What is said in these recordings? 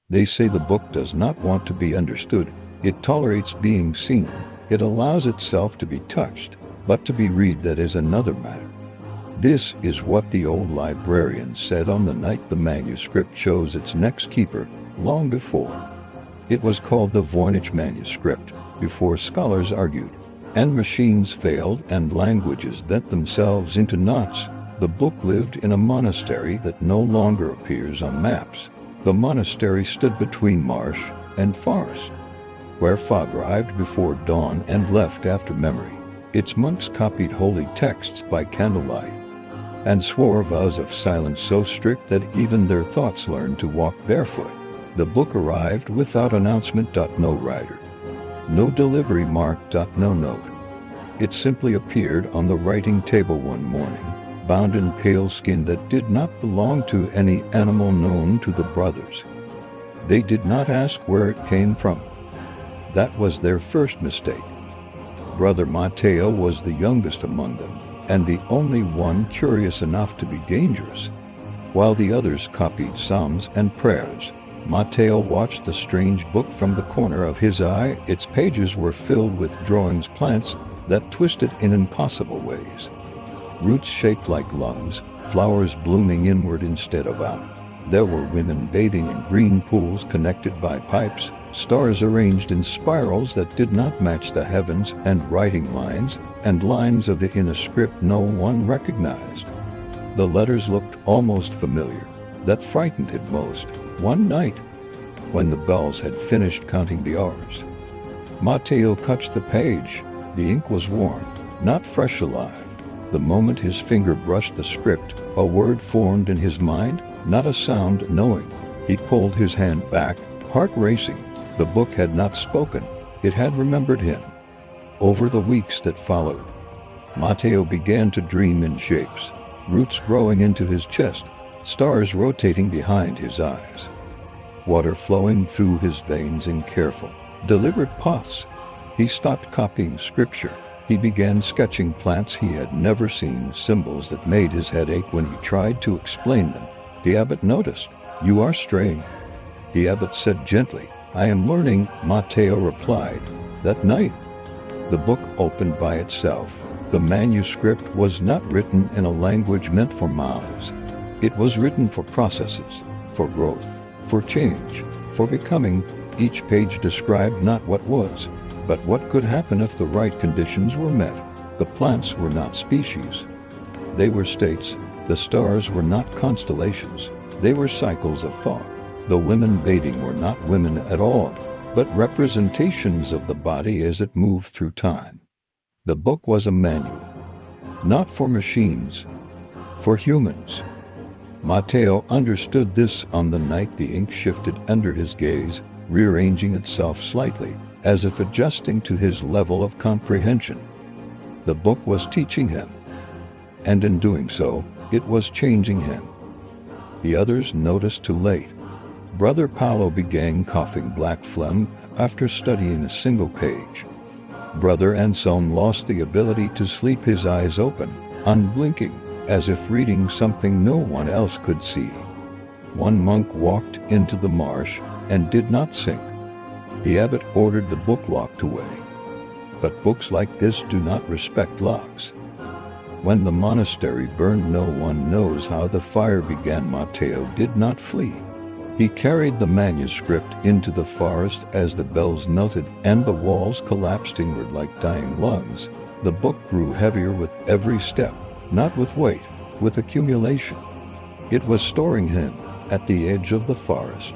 They say the book does not want to be understood, it tolerates being seen, it allows itself to be touched, but to be read, that is another matter. This is what the old librarian said on the night the manuscript chose its next keeper, long before. It was called the Voynich manuscript, before scholars argued, and machines failed and languages bent themselves into knots. The book lived in a monastery that no longer appears on maps. The monastery stood between marsh and forest, where fog arrived before dawn and left after memory. Its monks copied holy texts by candlelight and swore vows of silence so strict that even their thoughts learned to walk barefoot. The book arrived without announcement. No rider, no delivery mark. No note. It simply appeared on the writing table one morning, bound in pale skin that did not belong to any animal known to the brothers. They did not ask where it came from. That was their first mistake. Brother Matteo was the youngest among them, and the only one curious enough to be dangerous. While the others copied psalms and prayers, Matteo watched the strange book from the corner of his eye. Its pages were filled with drawings, plants that twisted in impossible ways, roots shaped like lungs, flowers blooming inward instead of out. There were women bathing in green pools connected by pipes, stars arranged in spirals that did not match the heavens, and writing lines and lines of it in a script no one recognized. The letters looked almost familiar. That frightened him most. One night, when the bells had finished counting the hours, Matteo touched the page. The ink was worn, not fresh alive. The moment his finger brushed the script, a word formed in his mind, not a sound. Knowing, he pulled his hand back, heart racing. The book had not spoken, it had remembered him. Over the weeks that followed, Matteo began to dream in shapes, roots growing into his chest, stars rotating behind his eyes, water flowing through his veins in careful, deliberate puffs. He stopped copying scripture. He began sketching plants he had never seen, symbols that made his head ache when he tried to explain them. The abbot noticed. "You are straying," the abbot said gently. "I am learning," Matteo replied. That night, the book opened by itself. The manuscript was not written in a language meant for mouths. It was written for processes, for growth, for change, for becoming. Each page described not what was, but what could happen if the right conditions were met. The plants were not species. They were states. The stars were not constellations. They were cycles of thought. The women bathing were not women at all, but representations of the body as it moved through time. The book was a manual, not for machines, for humans. Matteo understood this on the night the ink shifted under his gaze, rearranging itself slightly, as if adjusting to his level of comprehension. The book was teaching him, and in doing so, it was changing him. The others noticed too late. Brother Paolo began coughing black phlegm after studying a single page. Brother Anselm lost the ability to sleep, his eyes open, unblinking, as if reading something no one else could see. One monk walked into the marsh and did not sing. The abbot ordered the book locked away. But books like this do not respect locks. When the monastery burned, no one knows how the fire began. Matteo did not flee. He carried the manuscript into the forest as the bells melted and the walls collapsed inward like dying lungs. The book grew heavier with every step, not with weight, with accumulation. It was storing him at the edge of the forest.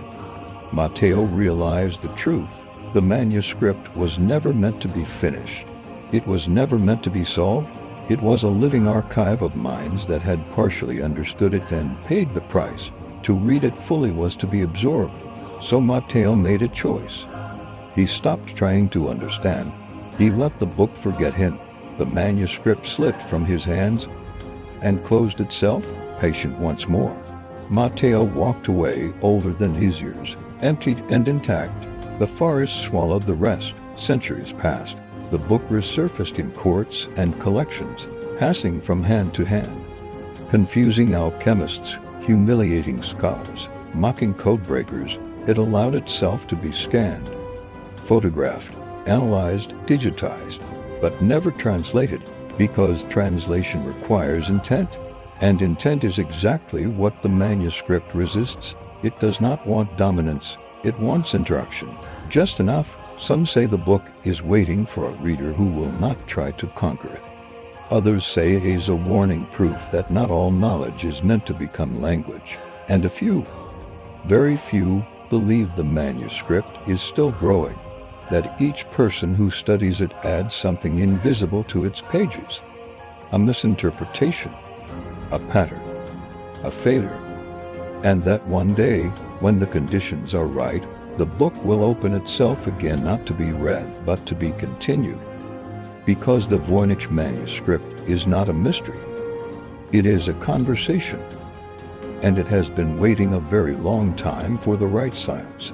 Matteo realized the truth. The manuscript was never meant to be finished. It was never meant to be solved. It was a living archive of minds that had partially understood it and paid the price. To read it fully was to be absorbed. So Matteo made a choice. He stopped trying to understand. He let the book forget him. The manuscript slipped from his hands and closed itself, patient once more. Matteo walked away, older than his years, emptied and intact. The forest swallowed the rest. Centuries passed. The book resurfaced in courts and collections, passing from hand to hand, confusing alchemists, humiliating scholars, mocking codebreakers, It allowed itself to be scanned, photographed, analyzed, digitized, but never translated, because translation requires intent. And intent is exactly what the manuscript resists. It does not want dominance, it wants interaction. Just enough. Some say the book is waiting for a reader who will not try to conquer it. Others say it is a warning proof that not all knowledge is meant to become language. And a few, very few, believe the manuscript is still growing, that each person who studies it adds something invisible to its pages. A misinterpretation, a pattern, a failure. And that one day, when the conditions are right, the book will open itself again, not to be read, but to be continued. Because the Voynich manuscript is not a mystery. It is a conversation. And it has been waiting a very long time for the right silence.